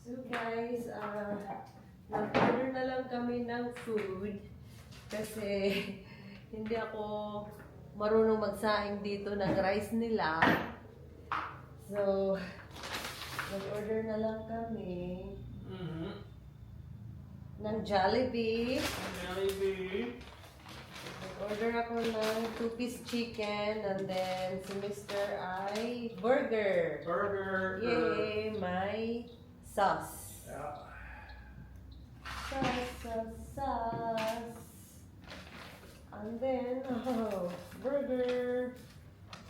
So guys, nag-order na lang kami ng food kasi hindi ako marunong magsaing dito ng rice nila. So, nag-order na lang kami ng Jollibee. Nag-order ako ng 2-piece chicken and then si Mr. ay burger. Yay! May sauce. Yeah. Sauce. And then, burger.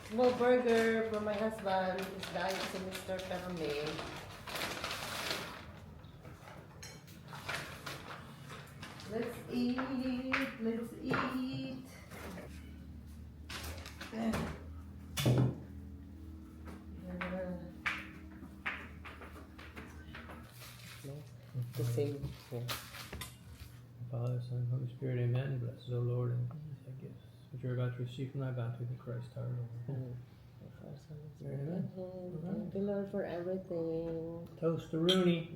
Small burger for my husband. Is dahil si Mr. kami. Let's eat. The same. Yeah. Father, Son, Holy Spirit, amen. Blessed O Lord, and these I give, which you're about to receive from thy bounty through Christ our Lord. Amen. Thank you, Lord, for everything. Toast to Rooney.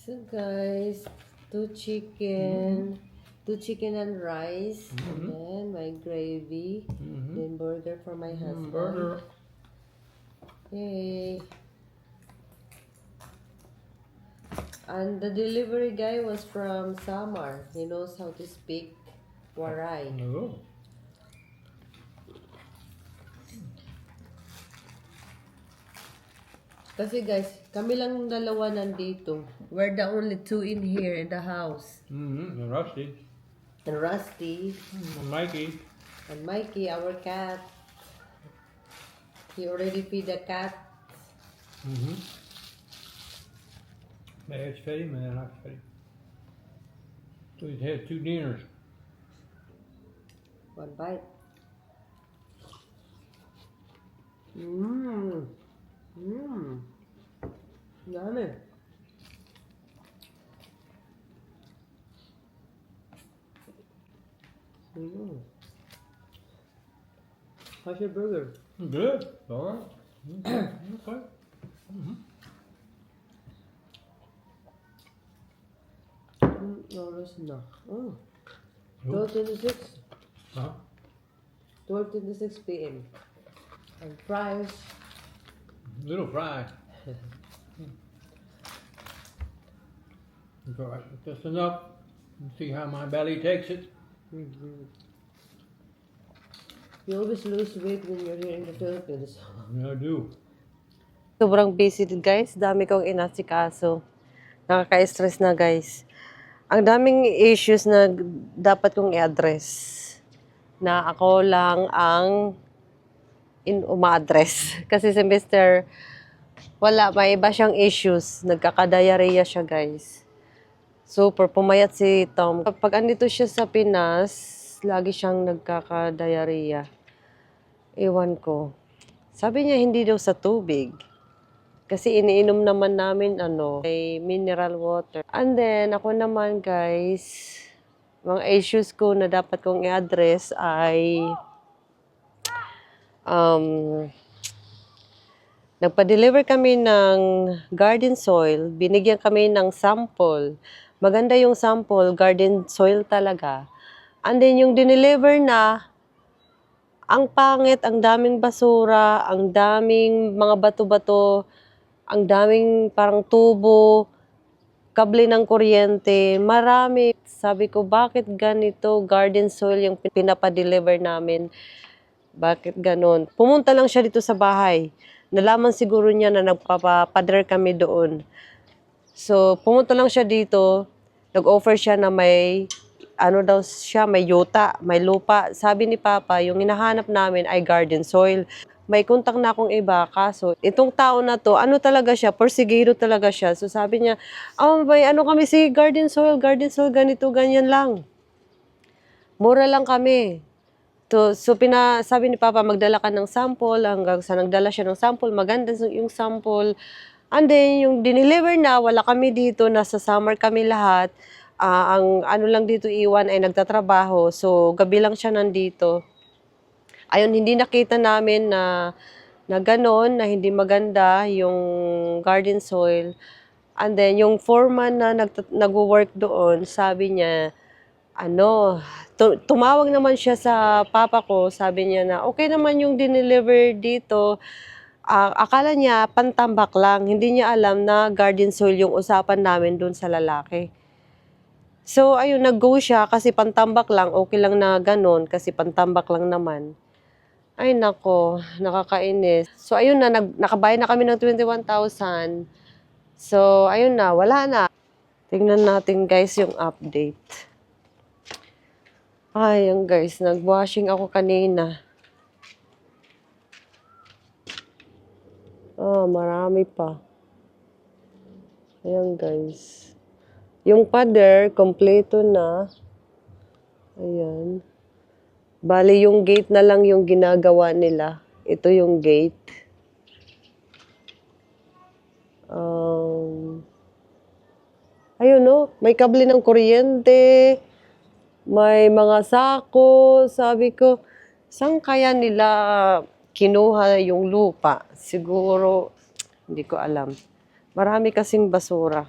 So guys, two chicken and rice, and then my gravy, then burger for my husband. Burger. Yay! And the delivery guy was from Samar. He knows how to speak Waray. Oh. Kasi guys, kami lang dalawa nandito. We're the only two in here in the house. And Rusty. And Rusty And Mikey. and Mikey, our cat. He already feed the cat. My head's fed him and then I fed him. So he's had 2 dinners. One bite. Mmm. Yummy. How's your burger? Good. All right. Okay. Oras na. Oh. 12:26. Huh? 12:26 p.m. And fries. Little fry. It's all right. Just enough. See how my belly takes it. You always lose weight when you're here in the Philippines. I do. Sobrang busy guys. Dami kong inasikaso. Nakaka-stress na guys. Ang daming issues na dapat kong i-address. Na ako lang ang uma-address. Kasi si Mr. wala, may iba siyang issues. Nagkaka-diarrhea siya guys. Super pumayat si Tom. Pag andito siya sa Pinas, lagi siyang nagkaka-diarrhea. Ewan ko. Sabi niya hindi daw sa tubig. Kasi iniinom naman namin may mineral water. And then ako naman guys, mga issues ko na dapat kong i-address ay nagpa-deliver kami ng garden soil. Binigyan kami ng sample. Maganda yung sample, garden soil talaga. And then yung dineliver na, ang pangit, ang daming basura, ang daming mga bato-bato, ang daming parang tubo, kable ng kuryente, marami. Sabi ko, bakit ganito garden soil yung pinapa-deliver namin? Bakit ganon? Pumunta lang siya dito sa bahay. Nalaman siguro niya na nagpapadrer kami doon. So, pumunta lang siya dito, nag-offer siya na may daw siya, may yuta, may lupa. Sabi ni Papa, yung hinahanap namin ay garden soil. May contact na akong iba, kaso itong tao na to, talaga siya, porsigido talaga siya. So sabi niya, may kami si garden soil, ganito, ganyan lang. Mura lang kami. So sabi ni Papa, magdala ka ng sample, hanggang sa nagdala siya ng sample, maganda yung sample. And then, yung dineliver na, wala kami dito, nasa summer kami lahat. Ang lang dito iwan ay nagtatrabaho. So, gabi lang siya nandito. Ayun, hindi nakita namin na na gano'n, na hindi maganda yung garden soil. And then, yung foreman na nag-work doon, sabi niya, tumawag naman siya sa papa ko, sabi niya na, okay naman yung dineliver dito. Akala niya, pantambak lang. Hindi niya alam na garden soil yung usapan namin doon sa lalaki. So, ayun, nag-go siya kasi pantambak lang, okay lang na gano'n kasi pantambak lang naman. Ay nako, nakakainis. So ayun na, nakabayad na kami ng 21,000. So ayun na, wala na. Tingnan natin guys yung update. Ay, yung guys, nag-washing ako kanina. Marami pa. Ayan guys. Yung pader, kompleto na. Ayan. Bali, yung gate na lang yung ginagawa nila. Ito yung gate. Ayun no, may kable ng kuryente, may mga sako. Sabi ko, saan kaya nila kinuha yung lupa? Siguro, hindi ko alam. Marami kasing basura.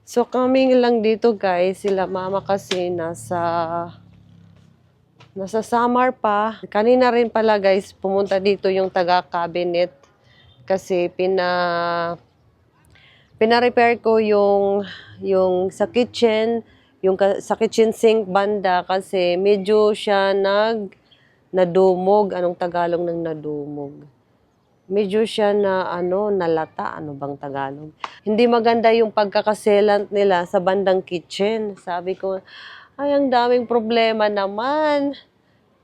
So kami lang dito guys, sila mama kasi nasa Samar pa. Kanina rin pala guys, pumunta dito yung taga-cabinet kasi pina-repair ko yung sa kitchen, sa kitchen sink banda kasi medyo siya nadumog. Anong Tagalog ng nadumog? Medyo siya nalata. Ano bang Tagalog? Hindi maganda yung pagkakaselant nila sa bandang kitchen. Sabi ko, ay, ang daming problema naman.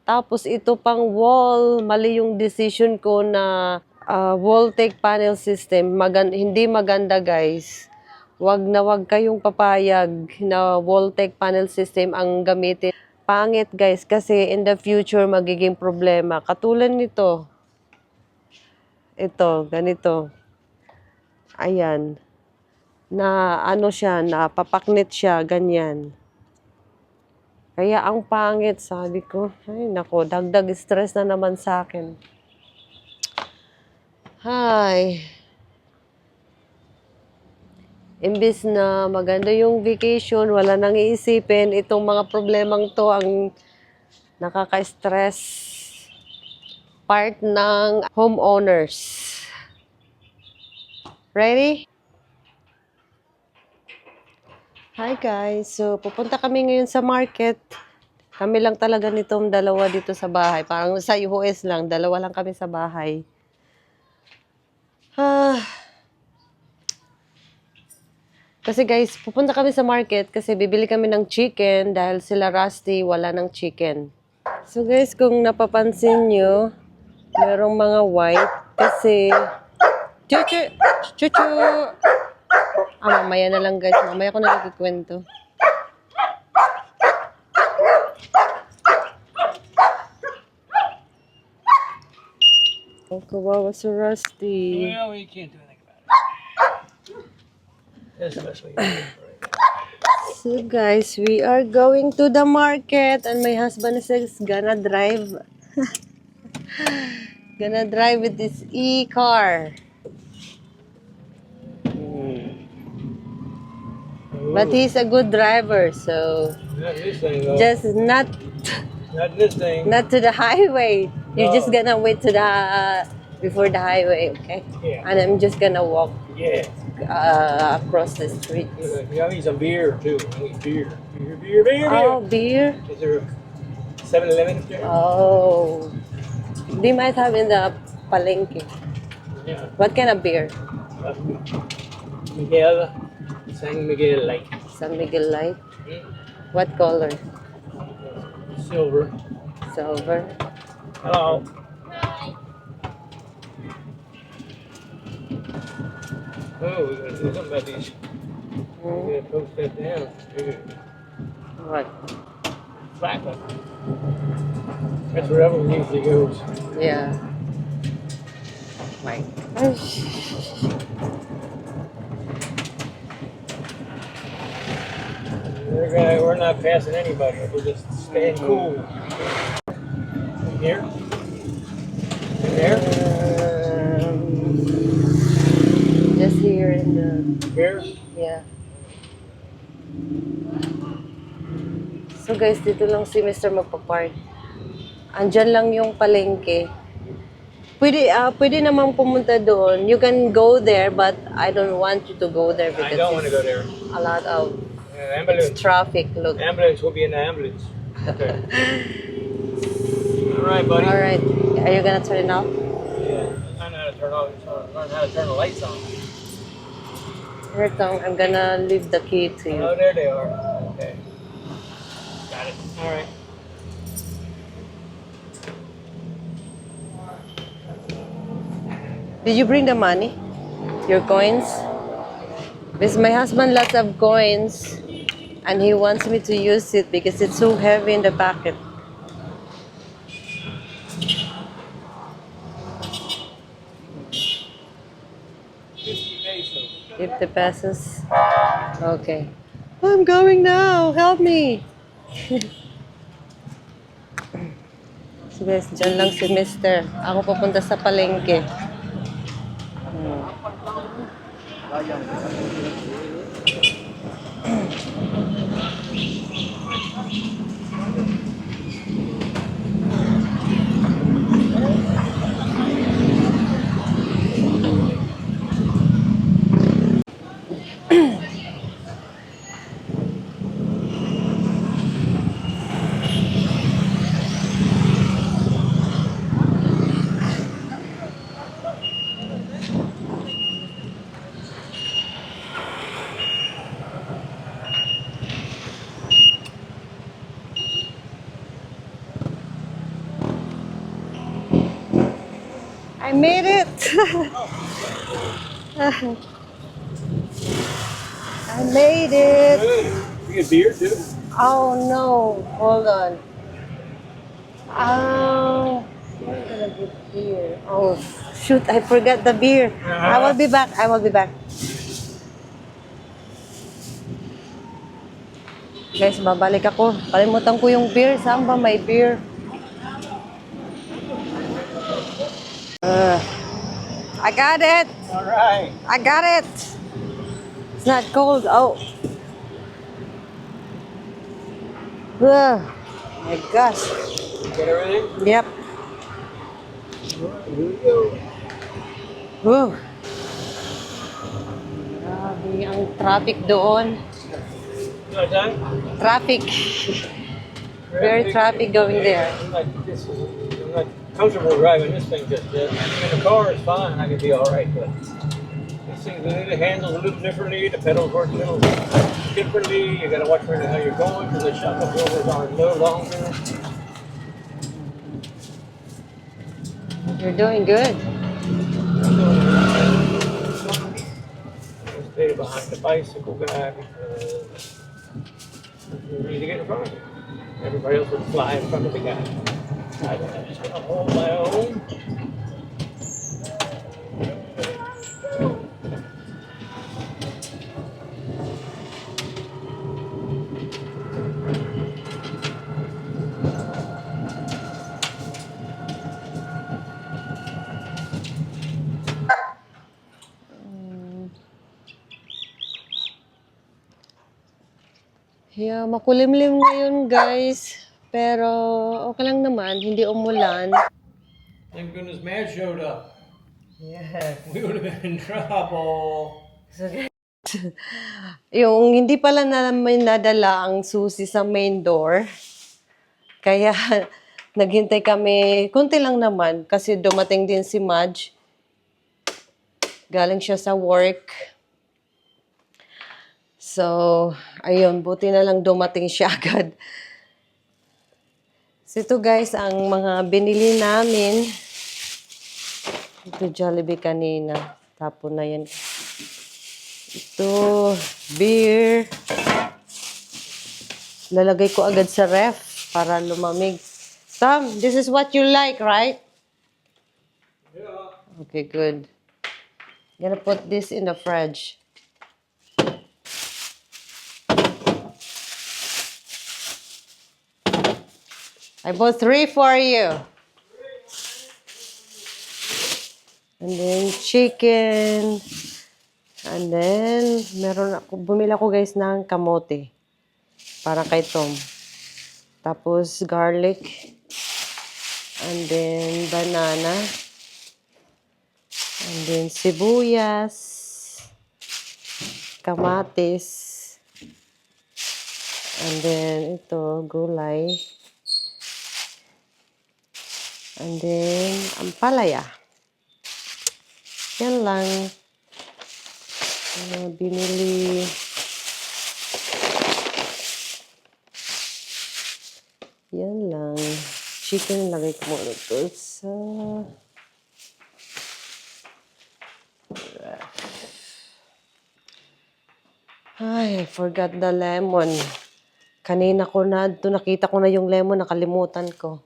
Tapos ito pang wall, mali yung decision ko na wall-take panel system. Hindi maganda guys. Wag kayong papayag na wall-take panel system ang gamitin. Pangit guys kasi in the future magiging problema. Katulad nito. Ito, ganito. Ayan. Na napapaknit siya, ganyan. Kaya ang pangit, sabi ko, ay nako, dagdag stress na naman sa akin. Hay. Imbis na maganda yung vacation, wala nang iisipin, itong mga problemang to ang nakaka-stress. Part ng homeowners. Ready? Hi guys, so pupunta kami ngayon sa market. Kami lang talaga nitong dalawa dito sa bahay. Parang sa US lang, dalawa lang kami sa bahay. Kasi guys, pupunta kami sa market kasi bibili kami ng chicken dahil sila Rusty wala ng chicken. So guys, kung napapansin nyo, merong mga white kasi chuchu. Mamaya na lang guys. Mamaya ko na nagkikwento. Oh, kawawa si Rusty. Well, we can't do anything about it. That's the best way to do it. So guys, we are going to the market and my husband says gonna drive. Gonna drive with this e-car. But he's a good driver, so Not this thing, though. just not Not this thing. to the highway. You're No. just gonna wait to the before the highway, okay? Yeah. And I'm just gonna walk Yeah. across the street. I need some beer, too. I need beer. Beer. Oh, beer. Is there 7-Eleven there? Oh, they might have in the palengke. Yeah. What kind of beer? Miguel. San Miguel Light. San Miguel Light. Hmm? What color? Silver. Silver. Hello. Oh, we gotta do something about these. We gotta post that down. What? Flat one. That's where everyone usually goes. Yeah. Right. We're not passing anybody. We're just staying cool. Here? There? beer in the... Beer? Yeah. So guys, dito lang si Mr. magpa-park. Andyan lang yung palengke. Pwede namang pumunta doon. You can go there, but I don't want you to go there I because don't want to go it's there. a lot of Ambulance. traffic. Look. Ambulance will be in the ambulance. Okay. All right, buddy. All right. Are you gonna turn it off? Yeah. Learn how to turn off. Learn how to turn the lights on. Here, Tom. I'm gonna leave the key to you. Oh, there they are. Okay. Got it. All right. Did you bring the money? Your coins? Because my husband lots of coins and he wants me to use it because it's so heavy in the pocket. 50 pesos. Okay. I'm going now. Help me. So guys, dyan lang si Mister. Ako papunta sa palengke. I made it! I made it! You get beer too? Oh no, hold on. Oh, I'm gonna get beer. Oh, shoot, I forgot the beer. I will be back. I will be back. Guys, babalik ako. Kalimutan ko yung beer. Saan ba may beer? I got it! All right. I got it! It's not cold. Oh. My gosh. Get everything? Yep. Here we go. Woo. Grabe ang traffic doon. You like that? Traffic. Very traffic going there. I'm not comfortable driving this thing just yet. In the car is fine. I can be all right, but this thing, the handles a little differently. The pedals work a little differently. You got to watch where the hell you're going because the shock absorbers are no longer. You're doing good. I stayed behind the bicycle guy because you need to get in front of him. Everybody else would fly in front of the guy. I just got to hold my own. Yeah, makulimlim ngayon guys. Pero okay lang naman, hindi umulan. Thank goodness Matt showed up. Yeah. We would have been in trouble. Yung hindi pala namin nadala ang susi sa main door. Kaya naghintay kami, kunti lang naman kasi dumating din si Madge. Galing siya sa work. So, ayun, buti na lang dumating siya agad. So, ito guys, ang mga binili namin. Ito, Jollibee kanina. Tapon na yan. Ito, beer. Lalagay ko agad sa ref para lumamig. Tom, this is what you like, right? Yeah. Okay, good. Gonna put this in the fridge. I bought 3 for you. And then chicken. And then, bumili ako guys ng kamote. Para kay Tom. Tapos, garlic. And then, banana. And then, sibuyas. Kamatis. And then, ito, gulay. And then, ampalaya. Yan lang. Binili. Yan lang. Chicken lagay ko muna ito sa ref. Ay, I forgot the lemon. Kanina ko na, nakita ko na yung lemon, nakalimutan ko.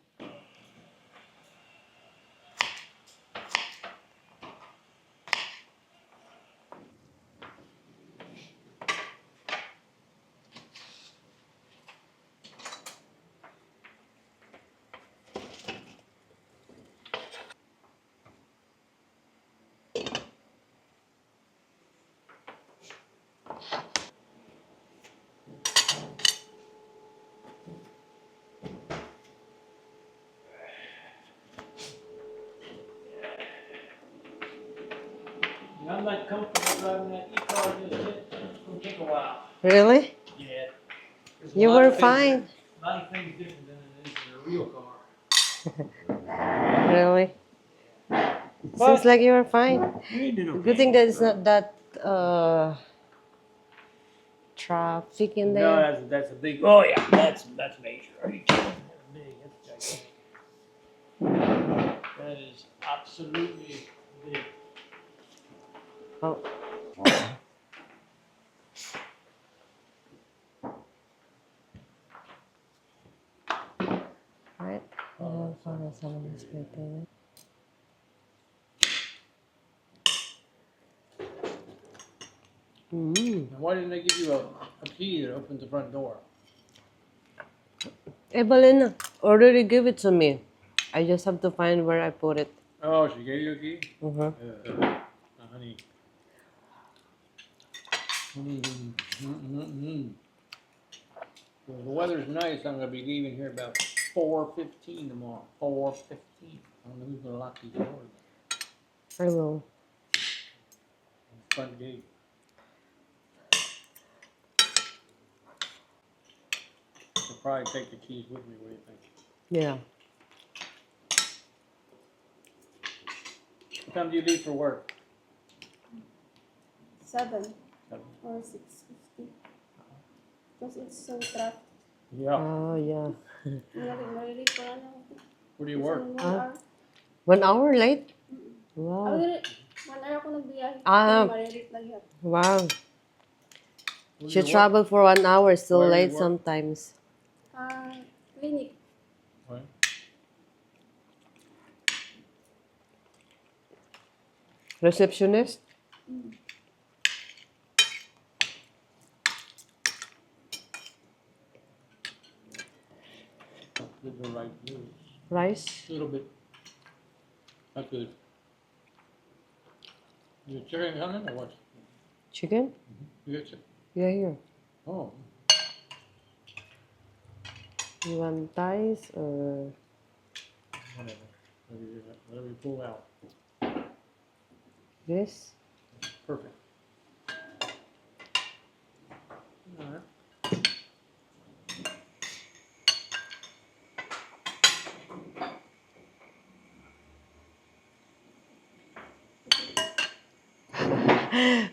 I'm not comfortable driving that e-car just yet. It's gonna take a while. Really? Yeah. There's a You lot were of things- fine. A lot of things different than it is in a real car. Really? Seems like you were fine. You did okay. Good thing that it's not that traffic in No, there. that's a big. Oh yeah, that's major. Are you kidding? That's big. That's gigantic. That is absolutely big. Oh. Right. Para sa mas better. Now, why didn't they give you a key that opens the front door? Evelyn already gave it to me. I just have to find where I put it. Oh, she gave you a key? Uh-huh. Honey. Well, the weather's nice. I'm gonna be leaving here about 4:15 tomorrow. 4:15. I don't know who's gonna lock these doors. I will. Front gate. I'll probably take the keys with me. What do you think? Yeah. What time do you leave for work? 7 7. or 6:50. Because it's so traffic. Yeah. Oh, yeah. Malili pa lang ako. Where do you work? 1 Ah. hour. 1 hour late? Ako Wow. dili, 1 hour ako nagbiyahe. Ah. Malili lang yan. Wow. Where do She you work? traveled for 1 hour, still Where do you late work? sometimes. Clinic. What? Receptionist? Did the right news. Rice? A little bit. Not good. You got chicken coming or what? Chicken? You got chicken? Yeah, here. Oh. You want thighs or... Whatever. Whatever you pull out. This? Perfect. All right.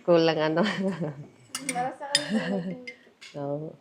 Kulang ano. Para sa kanila. No.